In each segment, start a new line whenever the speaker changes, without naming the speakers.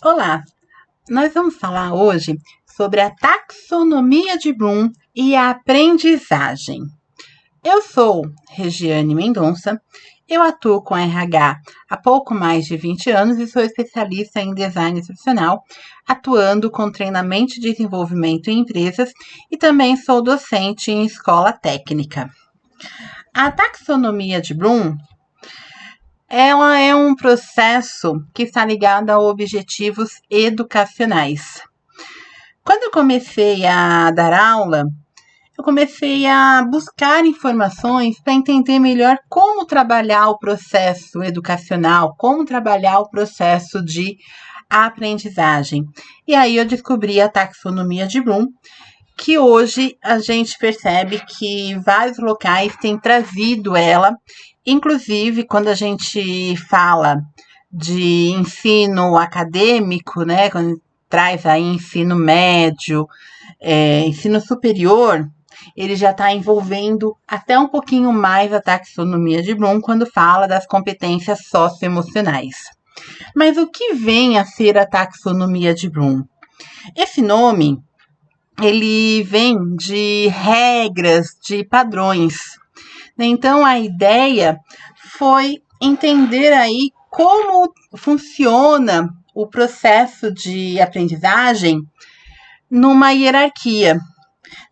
Olá, nós vamos falar hoje sobre a taxonomia de Bloom e a aprendizagem. Eu sou Regiane Mendonça, eu atuo com RH há pouco mais de 20 anos e sou especialista em design institucional, atuando com treinamento e desenvolvimento em empresas e também sou docente em escola técnica. A taxonomia de Bloom ela é um processo que está ligado a objetivos educacionais. Quando eu comecei a dar aula, eu comecei a buscar informações para entender melhor como trabalhar o processo educacional, como trabalhar o processo de aprendizagem. E aí eu descobri a taxonomia de Bloom, que hoje a gente percebe que vários locais têm trazido ela, inclusive quando a gente fala de ensino acadêmico, né, quando traz aí ensino médio, ensino superior, ele já está envolvendo até um pouquinho mais a taxonomia de Bloom quando fala das competências socioemocionais. Mas o que vem a ser a taxonomia de Bloom? Esse nome ele vem de regras, de padrões. Então a ideia foi entender aí como funciona o processo de aprendizagem numa hierarquia.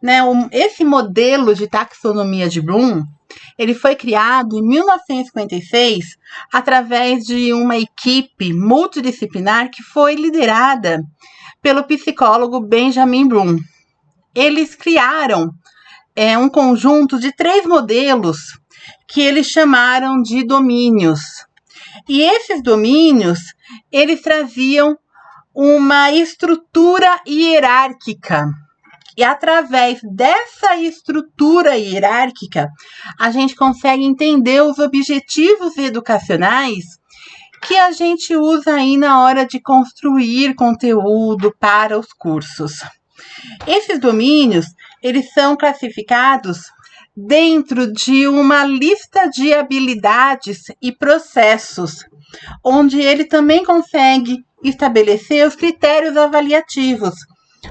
Né? Esse modelo de taxonomia de Bloom, ele foi criado em 1956 através de uma equipe multidisciplinar que foi liderada pelo psicólogo Benjamin Bloom. Eles criaram um conjunto de 3 modelos que eles chamaram de domínios. E esses domínios, eles traziam uma estrutura hierárquica. E através dessa estrutura hierárquica, a gente consegue entender os objetivos educacionais que a gente usa aí na hora de construir conteúdo para os cursos. Esses domínios, eles são classificados dentro de uma lista de habilidades e processos, onde ele também consegue estabelecer os critérios avaliativos.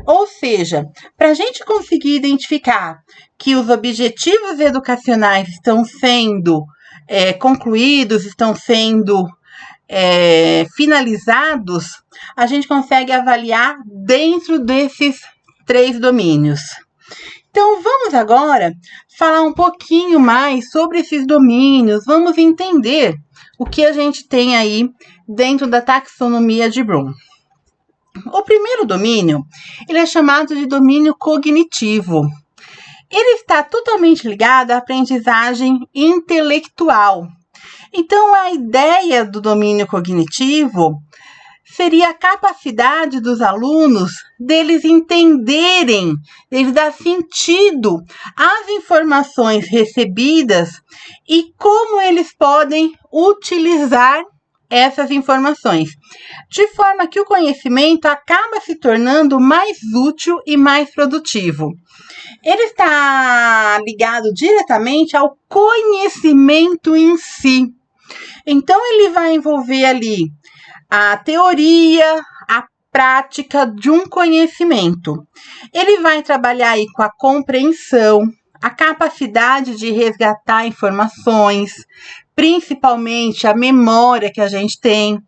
Ou seja, para a gente conseguir identificar que os objetivos educacionais estão sendo concluídos, estão sendo finalizados, a gente consegue avaliar dentro desses 3 domínios. Então, vamos agora falar um pouquinho mais sobre esses domínios, vamos entender o que a gente tem aí dentro da taxonomia de Bloom. O primeiro domínio, ele é chamado de domínio cognitivo. Ele está totalmente ligado à aprendizagem intelectual. Então, a ideia do domínio cognitivo seria a capacidade dos alunos deles entenderem, deles dar sentido às informações recebidas e como eles podem utilizar essas informações, de forma que o conhecimento acaba se tornando mais útil e mais produtivo. Ele está ligado diretamente ao conhecimento em si. Então, ele vai envolver ali a teoria, a prática de um conhecimento. Ele vai trabalhar aí com a compreensão, a capacidade de resgatar informações, principalmente a memória que a gente tem,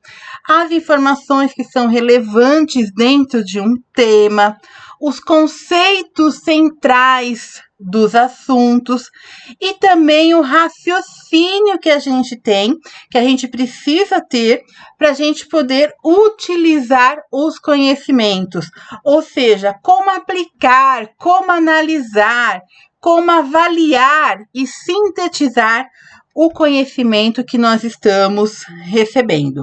as informações que são relevantes dentro de um tema, os conceitos centrais dos assuntos e também o raciocínio que a gente tem, que a gente precisa ter para a gente poder utilizar os conhecimentos, ou seja, como aplicar, como analisar, como avaliar e sintetizar o conhecimento que nós estamos recebendo.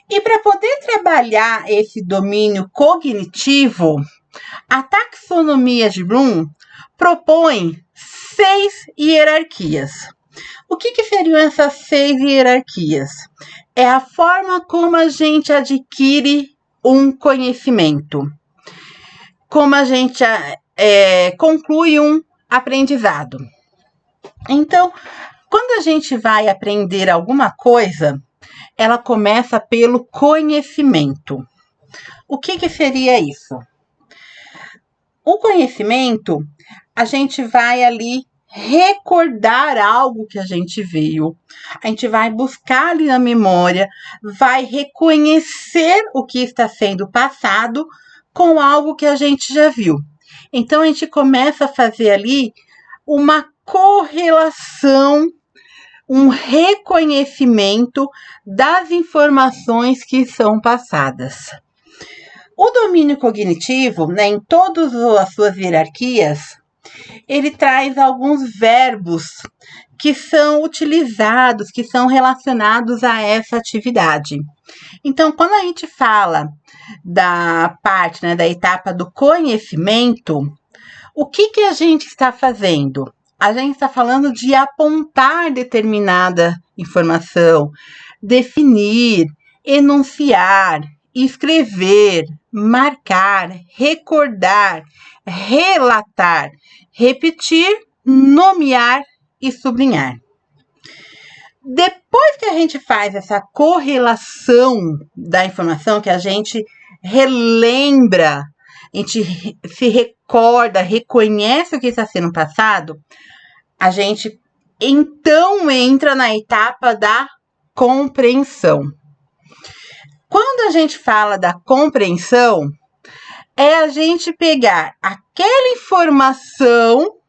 E para poder trabalhar esse domínio cognitivo, a taxonomia de Bloom propõe 6 hierarquias. O que seriam essas 6 hierarquias? É a forma como a gente adquire um conhecimento, como a gente conclui um aprendizado. Então, quando a gente vai aprender alguma coisa, ela começa pelo conhecimento. O que seria isso? O conhecimento, a gente vai ali recordar algo que a gente viu. A gente vai buscar ali na memória, vai reconhecer o que está sendo passado com algo que a gente já viu. Então a gente começa a fazer ali uma correlação, um reconhecimento das informações que são passadas. O domínio cognitivo, né, em todas as suas hierarquias, ele traz alguns verbos que são utilizados, que são relacionados a essa atividade. Então, quando a gente fala da parte, né, da etapa do conhecimento, o que a gente está fazendo? A gente está falando de apontar determinada informação, definir, enunciar, escrever, marcar, recordar, relatar, repetir, nomear e sublinhar. Depois que a gente faz essa correlação da informação, que a gente relembra, a gente se recorda, reconhece o que está sendo passado, a gente então entra na etapa da compreensão. Quando a gente fala da compreensão, é a gente pegar aquela informação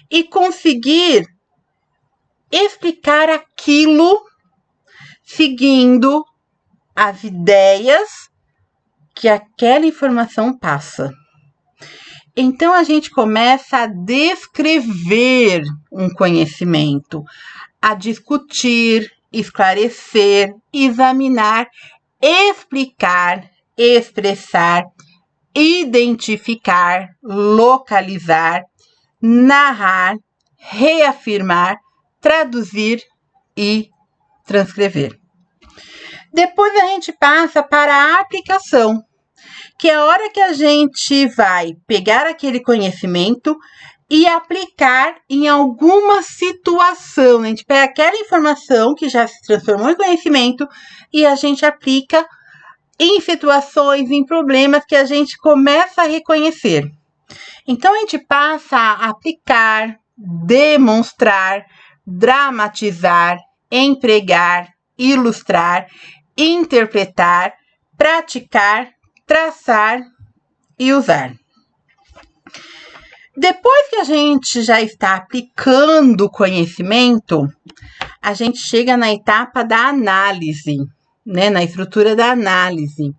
e conseguir explicar aquilo seguindo as ideias que aquela informação passa. Então a gente começa a descrever um conhecimento, a discutir, esclarecer, examinar, explicar, expressar, identificar, localizar, narrar, reafirmar, traduzir e transcrever. Depois a gente passa para a aplicação, que é a hora que a gente vai pegar aquele conhecimento e aplicar em alguma situação. A gente pega aquela informação que já se transformou em conhecimento e a gente aplica em situações, em problemas que a gente começa a reconhecer. Então, a gente passa a aplicar, demonstrar, dramatizar, empregar, ilustrar, interpretar, praticar, traçar e usar. Depois que a gente já está aplicando o conhecimento, a gente chega na etapa da análise, né, na estrutura da análise.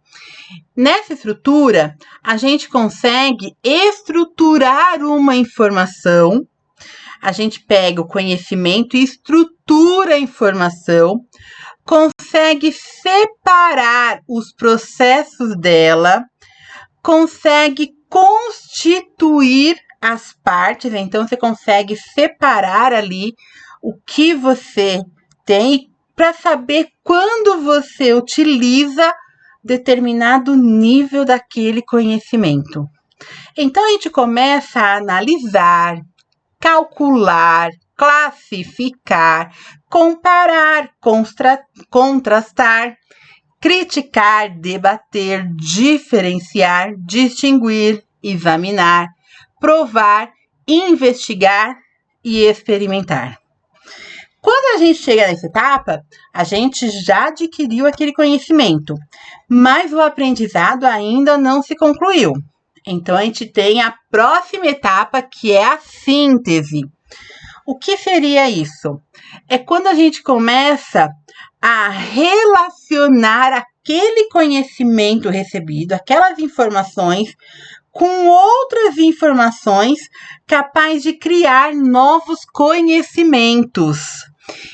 Nessa estrutura, a gente consegue estruturar uma informação, a gente pega o conhecimento e estrutura a informação, consegue separar os processos dela, consegue constituir as partes, então você consegue separar ali o que você tem para saber quando você utiliza determinado nível daquele conhecimento. Então a gente começa a analisar, calcular, classificar, comparar, contrastar, criticar, debater, diferenciar, distinguir, examinar, provar, investigar e experimentar. Quando a gente chega nessa etapa, a gente já adquiriu aquele conhecimento, mas o aprendizado ainda não se concluiu. Então, a gente tem a próxima etapa, que é a síntese. O que seria isso? É quando a gente começa a relacionar aquele conhecimento recebido, aquelas informações, com outras informações capazes de criar novos conhecimentos.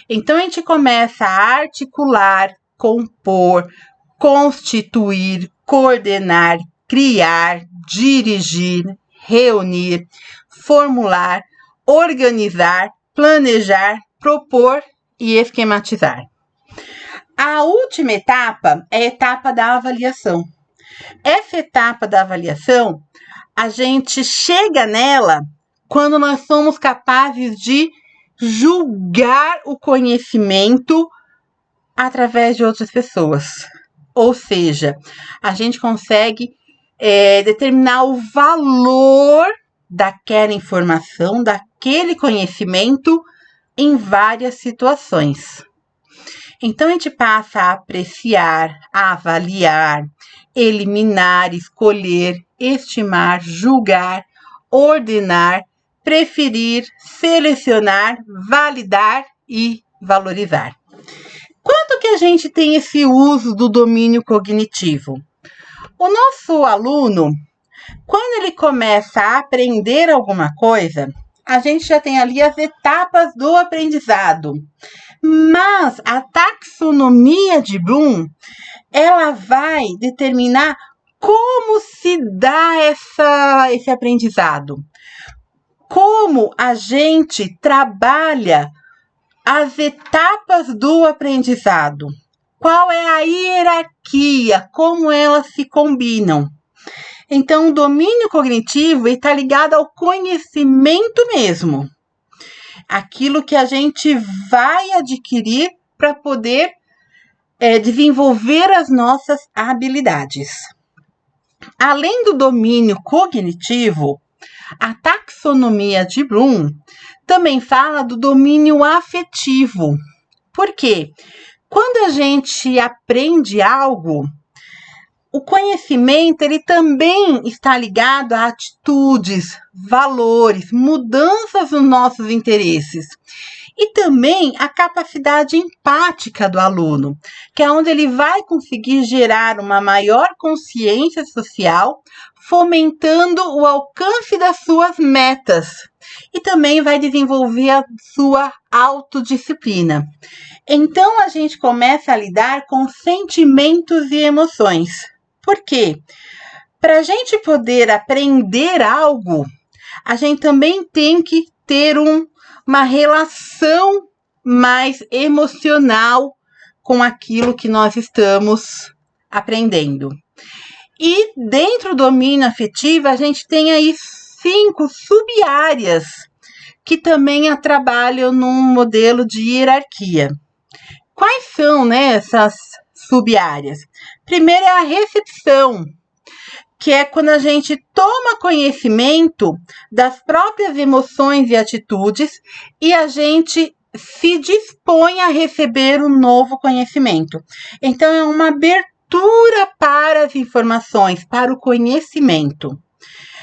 Então, a gente começa a articular, compor, constituir, coordenar, criar, dirigir, reunir, formular, organizar, planejar, propor e esquematizar. A última etapa é a etapa da avaliação. Essa etapa da avaliação, a gente chega nela quando nós somos capazes de julgar o conhecimento através de outras pessoas. Ou seja, a gente consegue determinar o valor daquela informação, daquele conhecimento em várias situações. Então, a gente passa a apreciar, a avaliar, eliminar, escolher, estimar, julgar, ordenar, preferir, selecionar, validar e valorizar. Quando que a gente tem esse uso do domínio cognitivo? O nosso aluno, quando ele começa a aprender alguma coisa, a gente já tem ali as etapas do aprendizado. Mas a taxonomia de Bloom, ela vai determinar como se dá esse aprendizado. Como a gente trabalha as etapas do aprendizado. Qual é a hierarquia, como elas se combinam. Então, o domínio cognitivo está ligado ao conhecimento mesmo. Aquilo que a gente vai adquirir para poder desenvolver as nossas habilidades. Além do domínio cognitivo, a taxonomia de Bloom também fala do domínio afetivo. Por quê? Quando a gente aprende algo, o conhecimento ele também está ligado a atitudes, valores, mudanças nos nossos interesses. E também a capacidade empática do aluno, que é onde ele vai conseguir gerar uma maior consciência social, fomentando o alcance das suas metas. E também vai desenvolver a sua autodisciplina. Então, a gente começa a lidar com sentimentos e emoções. Por quê? Para a gente poder aprender algo, a gente também tem que ter uma relação mais emocional com aquilo que nós estamos aprendendo. E dentro do domínio afetivo, a gente tem aí 5 sub-áreas que também trabalham num modelo de hierarquia. Quais são, essas sub-áreas? Primeiro é a recepção, que é quando a gente toma conhecimento das próprias emoções e atitudes e a gente se dispõe a receber um novo conhecimento. Então, é uma abertura para as informações, para o conhecimento.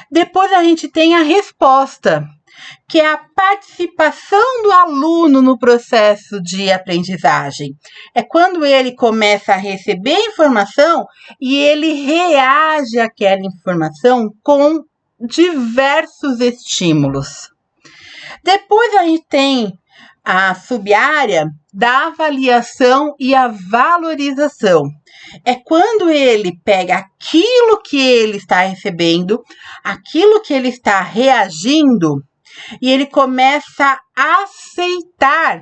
Depois, a gente tem a resposta, que é a participação do aluno no processo de aprendizagem. É quando ele começa a receber informação e ele reage àquela informação com diversos estímulos. Depois a gente tem a sub-área da avaliação e a valorização. É quando ele pega aquilo que ele está recebendo, aquilo que ele está reagindo, e ele começa a aceitar,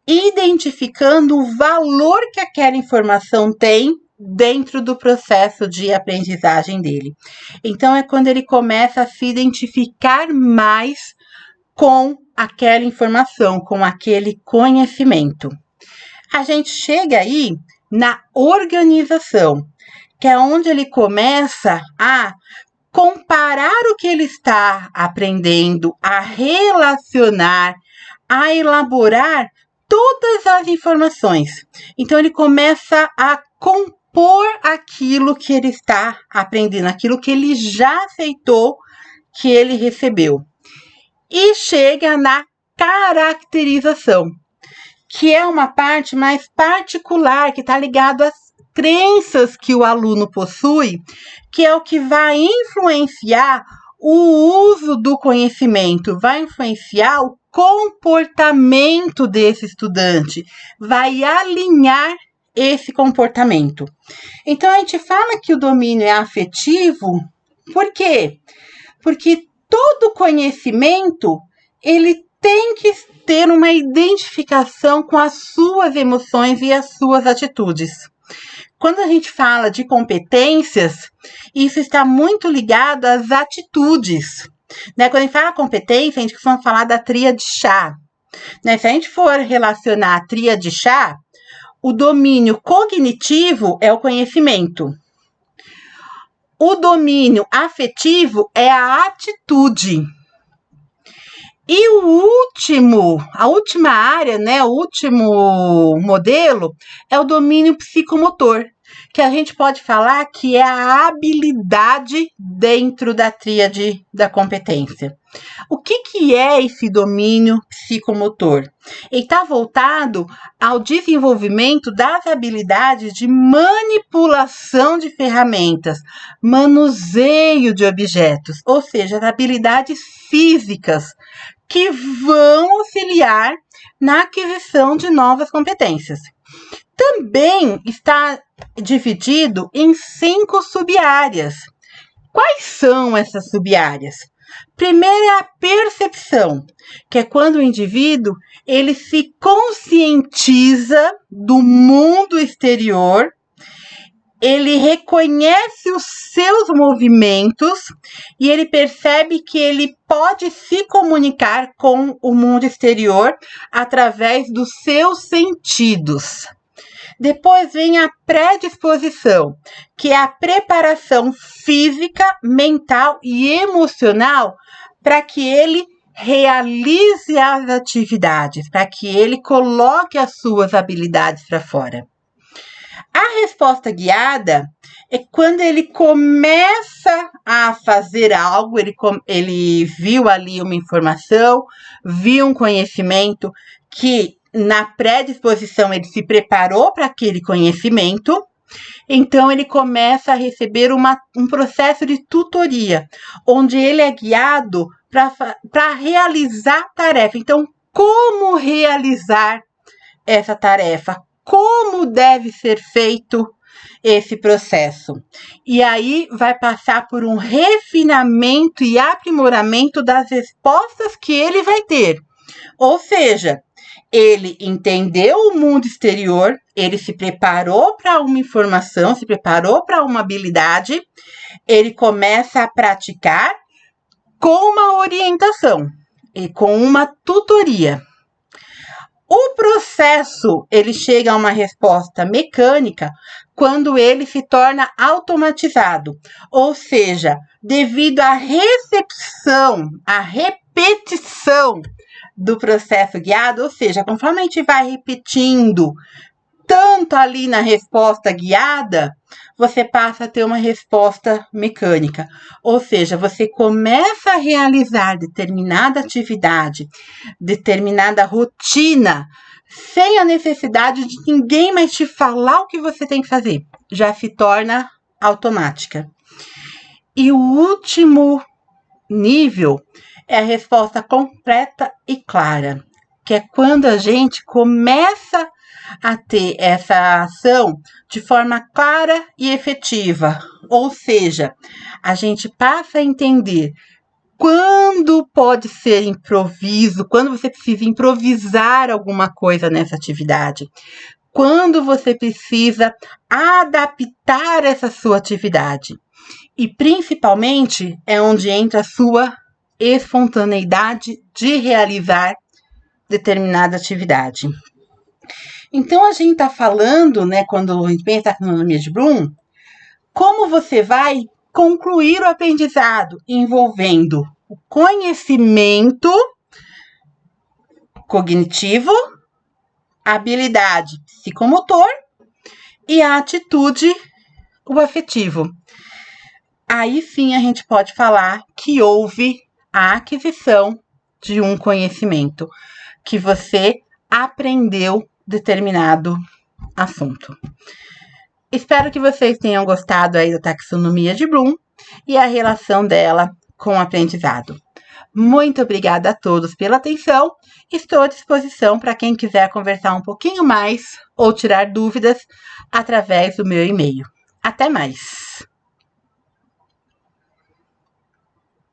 identificando o valor que aquela informação tem dentro do processo de aprendizagem dele. Então, é quando ele começa a se identificar mais com aquela informação, com aquele conhecimento. A gente chega aí na organização, que é onde ele começa a comparar o que ele está aprendendo, a relacionar, a elaborar todas as informações. Então, ele começa a compor aquilo que ele está aprendendo, aquilo que ele já aceitou que ele recebeu. E chega na caracterização, que é uma parte mais particular, que está ligado às crenças que o aluno possui, que é o que vai influenciar o uso do conhecimento, vai influenciar o comportamento desse estudante, vai alinhar esse comportamento. Então, a gente fala que o domínio é afetivo, por quê? Porque todo conhecimento, ele tem que ter uma identificação com as suas emoções e as suas atitudes. Quando a gente fala de competências, isso está muito ligado às atitudes. Quando a gente fala competência, a gente costuma falar da tríade chá. Se a gente for relacionar a tríade chá, O domínio cognitivo é o conhecimento. O domínio afetivo é a atitude. E a última área, né, o último modelo é o domínio psicomotor, que a gente pode falar que é a habilidade dentro da tríade da competência. O que é esse domínio psicomotor? Ele está voltado ao desenvolvimento das habilidades de manipulação de ferramentas, manuseio de objetos, ou seja, as habilidades físicas que vão auxiliar na aquisição de novas competências. Também está dividido em 5 sub-áreas. Quais são essas sub-áreas? Primeiro é a percepção, que é quando o indivíduo ele se conscientiza do mundo exterior, ele reconhece os seus movimentos e ele percebe que ele pode se comunicar com o mundo exterior através dos seus sentidos. Depois vem a predisposição, que é a preparação física, mental e emocional para que ele realize as atividades, para que ele coloque as suas habilidades para fora. A resposta guiada é quando ele começa a fazer algo, ele viu ali uma informação, viu um conhecimento que na predisposição ele se preparou para aquele conhecimento, então ele começa a receber um processo de tutoria, onde ele é guiado para realizar a tarefa. Então, como realizar essa tarefa? Como deve ser feito esse processo? E aí vai passar por um refinamento e aprimoramento das respostas que ele vai ter. Ou seja, ele entendeu o mundo exterior, ele se preparou para uma informação, se preparou para uma habilidade, ele começa a praticar com uma orientação e com uma tutoria. O processo, ele chega a uma resposta mecânica quando ele se torna automatizado, ou seja, devido à recepção, à repetição do processo guiado, ou seja, conforme a gente vai repetindo tanto ali na resposta guiada, você passa a ter uma resposta mecânica. Ou seja, você começa a realizar determinada atividade, determinada rotina, sem a necessidade de ninguém mais te falar o que você tem que fazer. Já se torna automática. E o último nível é a resposta completa e clara, que é quando a gente começa a ter essa ação de forma clara e efetiva. Ou seja, a gente passa a entender quando pode ser improviso, quando você precisa improvisar alguma coisa nessa atividade, quando você precisa adaptar essa sua atividade. E principalmente é onde entra a sua espontaneidade de realizar determinada atividade. Então, a gente está falando, né, quando a gente pensa na taxonomia de Bloom, como você vai concluir o aprendizado envolvendo o conhecimento cognitivo, a habilidade psicomotor e a atitude, o afetivo. Aí sim a gente pode falar que houve a aquisição de um conhecimento, que você aprendeu determinado assunto. Espero que vocês tenham gostado aí da taxonomia de Bloom e a relação dela com o aprendizado. Muito obrigada a todos pela atenção. Estou à disposição para quem quiser conversar um pouquinho mais ou tirar dúvidas através do meu e-mail. Até mais!